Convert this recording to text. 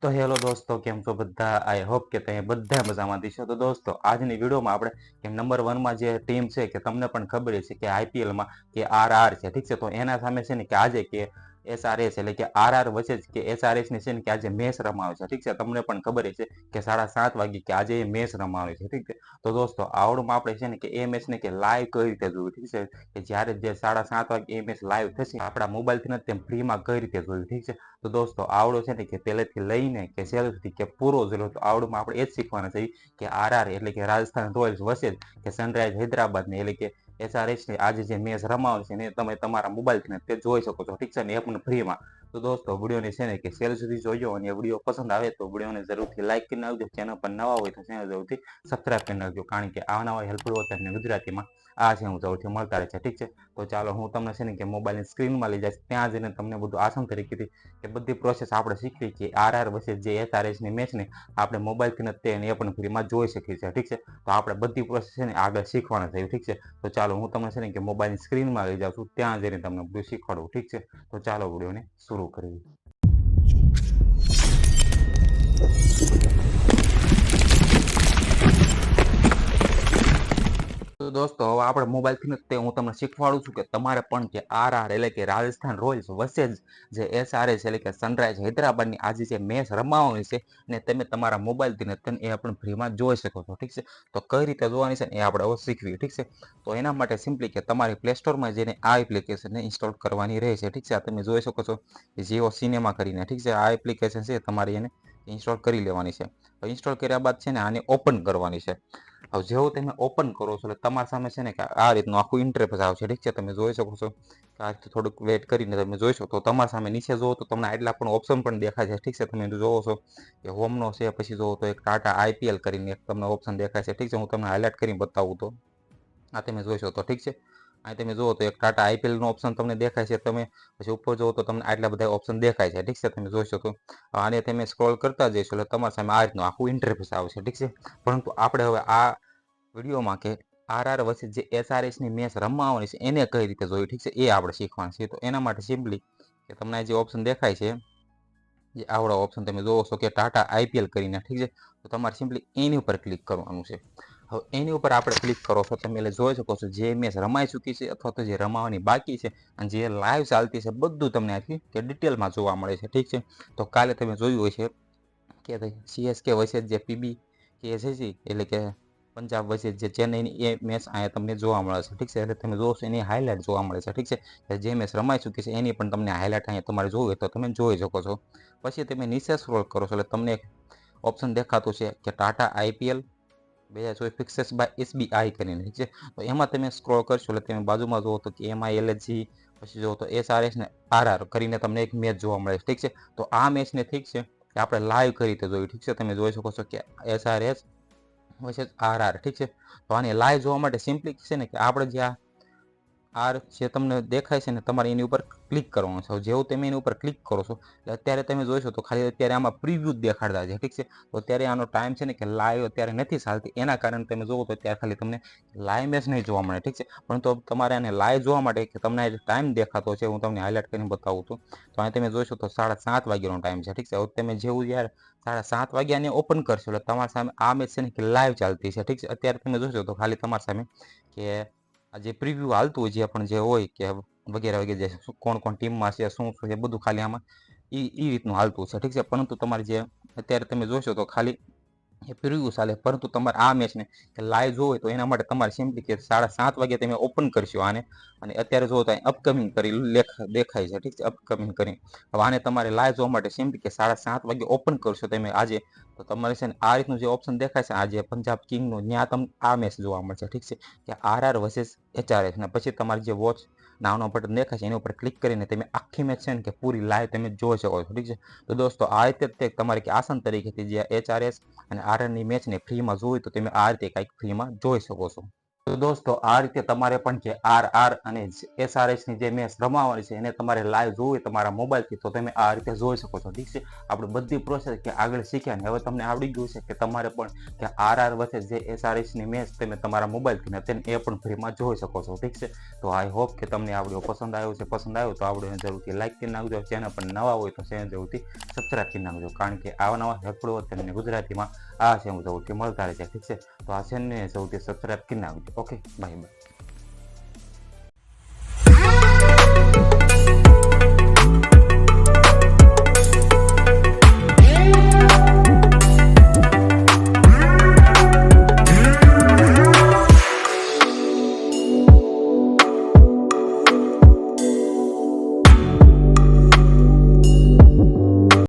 તો હેલો દોસ્તો, કેમ છો બધા? આઈ હોપ કે તમે બધા મજામાં છો. તો દોસ્તો, આજની વિડીયોમાં આપણે કે નંબર 1માં જે ટીમ છે કે તમને પણ ખબર છે કે આઈપીએલમાં કે આરઆર છે, ઠીક છે. તો એના સામે છે ને કે આજે કે એસઆરએસ એટલે કે આરઆર વચ્ચે કે એસઆરએસ ની છે ને કે આજે મેચ રમાવે છે, ઠીક છે. તમને પણ ખબર છે કે 7:30 વાગે કે આજે એ મેચ રમાવે છે, ઠીક છે. તો દોસ્તો, આવડમાં આપણે છે ને કે એ મેચ ને કે લાઈવ કઈ રીતે જોયું, ઠીક છે. કે જ્યારે જે 7:30 વાગે એ મેચ લાઈવ થશે આપણા મોબાઈલથી નથી તેમ ફ્રીમાં કઈ રીતે જોયું, ઠીક છે. તો દોસ્તો, આવડો છે ને કે પહેલેથી લઈને કે છેલ્લે સુધી કે પૂરો જોયો. તો આવડમાં આપણે એ જ શીખવાના છે કે આરઆર એટલે કે રાજસ્થાન રોયલ્સ વર્સેસ કે સનરાઈઝ હૈદરાબાદ ને એટલે કે એસઆરએચ ની આજે જે મેચ રમાવાની છે ને તમે તમારા મોબાઈલથી તે જોઈ શકો છો, ઠીક છે ને, એ પણ ફ્રીમાં. તો દોસ્તો, વિડીયોને છે ને કે છેલ્લે સુધી જોજો અને વિડીયો પસંદ આવે તો વિડીયોને જરૂરથી લાઈક કરી નાખજો. ચેનલ પર નવા હોય તો ચેનલ જરૂરથી સબસ્ક્રાઈબ કરી નાખજો, કારણ કે આવા નવા હેલ્પફુલ હોતા તમને ગુજરાતીમાં આ છે હું જરૂરથી મળતા રહે છે, ઠીક છે. તો ચાલો, હું તમને છે ને કે મોબાઈલની સ્ક્રીનમાં લઈ જઈશ, ત્યાં જઈને તમને બધું આસાન તરીકેથી કે બધી પ્રોસેસ આપણે શીખવી કે આરઆર વચ્ચે જે એસઆરએચની મેચ ને આપણે મોબાઈલથી નથી એ પણ ફ્રીમાં જોઈ શકીએ છીએ, ઠીક છે. તો આપણે બધી પ્રોસેસ છે ને આગળ શીખવાના છે, ઠીક છે. તો ચાલો, હું તમને છે ને કે મોબાઈલની સ્ક્રીનમાં લઈ જાઉં છું, ત્યાં જઈને તમને બધું શીખવાડું, ઠીક છે. તો ચાલો, વિડીયોને શરૂ કરીએ. તો દોસ્તો, હવે આપણે મોબાઈલથી જ તે હું તમને શીખવાડું છું કે તમારે પણ કે આરઆર એટલે કે રાજસ્થાન રોયલ્સ વર્સેસ જે એસઆરએચ એટલે કે સનરાઈઝ હૈદરાબાદની આજે જે મેચ રમાવાની છે ને તમે તમારા મોબાઈલથી એ પણ ફ્રીમાં જોઈ શકો છો, ઠીક છે. તો કઈ રીતે જોવાની છે એ આપણે હવે શીખવી, ઠીક છે. તો એના માટે સિમ્પલી કે તમારી પ્લે સ્ટોરમાં જઈને આ એપ્લિકેશનને ઇન્સ્ટોલ કરવાની રહે છે, ઠીક છે. આ તમે જોઈ શકો છો જીઓ સિનેમા કરીને, ઠીક છે. આ એપ્લિકેશન છે તમારી એને ઇન્સ્ટોલ કરી લેવાની છે. ઇન્સ્ટોલ કર્યા બાદ છે ને આને ઓપન કરવાની છે. હવે જેવું તમે ઓપન કરો છો એટલે તમારા સામે છે ને કે આ રીતનું આખું ઇન્ટરફેસ આવશે, ઠીક છે. તમે જોઈ શકો છો કે આ થોડુંક વેટ કરીને તમે જોઈશો તો તમારા સામે નીચે જોવો તો તમને આટલા પણ ઓપ્શન પણ દેખાય છે, ઠીક છે. તમે જોવો છો કે હોમનો છે, પછી જોવો તો એક ટાટા આઈપીએલ કરીને એક તમને ઓપ્શન દેખાય છે, ઠીક છે. હું તમને હાઇલાઇટ કરીને બતાવું તો આ તમે જોઈશો તો ઠીક છે. અહીં તમે જુઓ તો એક ટાટા આઈપીએલ નો ઓપ્શન તમને દેખાય છે. તમે પછી ઉપર જુઓ તો તમને આટલા બધા ઓપ્શન દેખાય છે, ઠીક છે. તમે જોઈ શકો આને તમે સ્ક્રોલ કરતા જઈશો એટલે તમારા સામે આ રીતનું આખું ઇન્ટરફેસ આવશે, ઠીક છે. પરંતુ આપણે હવે આ વિડીયોમાં કે આરઆર વચ્ચે જે એસઆરએચ ની મેચ રમવાની છે એને કઈ રીતે જોઈ, ઠીક છે, એ આપણે શીખવાનું છે. તો એના માટે સિમ્પલી કે તમને જે ઓપ્શન દેખાય છે, જે આવડો ઓપ્શન તમે જોવો છો કે ટાટા આઈપીએલ કરીને, ઠીક છે. તો તમારે સિમ્પલી એની ઉપર ક્લિક કરવાનું છે. હવે એની ઉપર આપણે ક્લિક કરો છો તમે એટલે જોઈ શકો છો જે મેચ રમાઈ ચૂકી છે અથવા તો જે રમાવાની બાકી છે અને જે લાઈવ ચાલતી છે બધું તમને આખી કે ડિટેલમાં જોવા મળે છે, ઠીક છે. તો કાલે તમે જોયું હોય છે કે સીએસકે વચ્ચે જે પીબી કે છે એટલે કે પંજાબ વચ્ચે જે ચેન્નઈની એ મેચ અહીંયા તમને જોવા મળે છે, ઠીક છે. એટલે તમે જોશો એની હાઇલાઇટ જોવા મળે છે, ઠીક છે. જે મેચ રમાઈ ચૂકી છે એની પણ તમને હાઇલાઇટ અહીંયા તમારે જોવું હોય તો તમે જોઈ શકો છો. પછી તમે નીચે સ્ક્રોલ કરો છો એટલે તમને એક ઓપ્શન દેખાતું છે કે ટાટા આઈપીએલ 2024 ફિક્સેસ બાય એસબીઆઈ કરીને, ઠીક છે. તો એમાં તમે સ્ક્રોલ કરશો એટલે તમે બાજુમાં જુઓ તો કે એમઆઈએલજી, પછી જુઓ તો એસઆરએસ ને આરઆર કરીને તમને એક મેચ જોવા મળે છે, ઠીક છે. તો આ મેચને ઠીક છે કે આપણે લાઈવ કઈ રીતે જોયું, ઠીક છે. તમે જોઈ શકો છો કે એસઆરએસ વર્સેસ આરઆર, ઠીક છે. તો આને લાઈવ જોવા માટે સિમ્પલી છે ને કે આપણે જે આર જે તમને દેખાય છે ને તમારે એની ઉપર ક્લિક કરવાનું છે. જેવું તમે એની ઉપર ક્લિક કરો છો એટલે અત્યારે તમે જોઈશો તો ખાલી અત્યારે આમાં પ્રિવ્યૂ જ દેખાડતા છે, ઠીક છે. તો અત્યારે આનો ટાઈમ છે ને કે લાઈવ અત્યારે નથી ચાલતી, એના કારણે તમે જોવો તો અત્યારે ખાલી તમને લાઈવ મેચ નહીં જોવા મળે, ઠીક છે. પરંતુ તમારે આને લાઈવ જોવા માટે કે તમને ટાઈમ દેખાતો છે, હું તમને હાઇલાઇટ કરીને બતાવું છું. તો અહીં તમે જોઈશો તો 7:30 વાગ્યાનો ટાઈમ છે, ઠીક છે. હવે તમે જેવું યાર 7:30 વાગ્યાને ઓપન કરશો એટલે તમારા સામે આ મેચ છે ને કે લાઈવ ચાલતી છે, ઠીક છે. અત્યારે તમે જોશો તો ખાલી તમારા સામે કે આ જે પ્રિવ્યૂ હાલતું હોય જે પણ જે હોય કે વગેરે વગેરે જે કોણ કોણ ટીમમાં છે, શું શું એ બધું ખાલી આમાં એ રીતનું હાલતું છે, ઠીક છે. પરંતુ તમારે જે અત્યારે તમે જોશો તો ખાલી એ પ્રિવ્યૂ ચાલે, પરંતુ તમારે આ મેચને કે લાઈવ જોવું હોય તો એના માટે તમારે સિમ્પલી કે 7:30 વાગે તમે ઓપન કરશો આને અને અત્યારે જોવો તો અપકમિંગ કરી દેખાય છે, ઠીક છે, અપકમિંગ કરી. હવે આને તમારે લાઈવ જોવા માટે સિમ્પલી કે 7:30 વાગે ઓપન કરશો તમે આજે તો તમારે છે ને આ રીતનું જે ઓપ્શન દેખાય છે આજે પંજાબ કિંગનું ત્યાં તમને આ મેચ જોવા મળશે, ઠીક છે, કે આરઆર વર્સેસ એચઆરએચ. ને પછી તમારે જે વોચ નાનો બટન દેખાય છે એની ઉપર ક્લિક કરીને તમે આખી મેચ છે ને કે પૂરી લાઈવ તમે જોઈ શકો છો, ઠીક છે. તો દોસ્તો, આ રીતે તમારે કે આસાન તરીકેથી જે એચઆરએસ અને આરઆરની મેચને ફ્રીમાં જોવી તો તમે આ રીતે કંઈક ફ્રીમાં જોઈ શકો છો. તો દોસ્તો આ રીતે તમારે પણ જે આર અને SRH ની જે મેચ રમાવાની છે એને તમારે લાઈવ જોવી તમારા મોબાઈલથી તો તમે આ રીતે જોઈ શકો છો. ઠીક છે, આપણે બધી પ્રોસેસ કે આગળ શીખ્યા ને હવે તમને આવડી ગયું છે કે તમારે પણ કે આર વચ્ચે જે SRH ની મેચ તમે તમારા મોબાઈલથી ને તેને એ પણ ફ્રીમાં જોઈ શકો છો. ઠીક છે, તો આઈ હોપ કે તમને આ વિડીયો પસંદ આવ્યો તો આ વિડીયોને જરૂરથી લાઈક કરી નાખજો. ચેનલ પર નવા હોય તો ચેનલ જરૂરથી સબસ્ક્રાઈબ કરી નાખજો, કારણ કે આવા નવા હેલ્પફુલ તમને ગુજરાતીમાં આ છે હું જરૂરથી મળતા રહે છે. ઠીક છે, તો આ ચેનલને જરૂરથી સબસ્ક્રાઈબ કરી નાખજો. Okay, bye bye.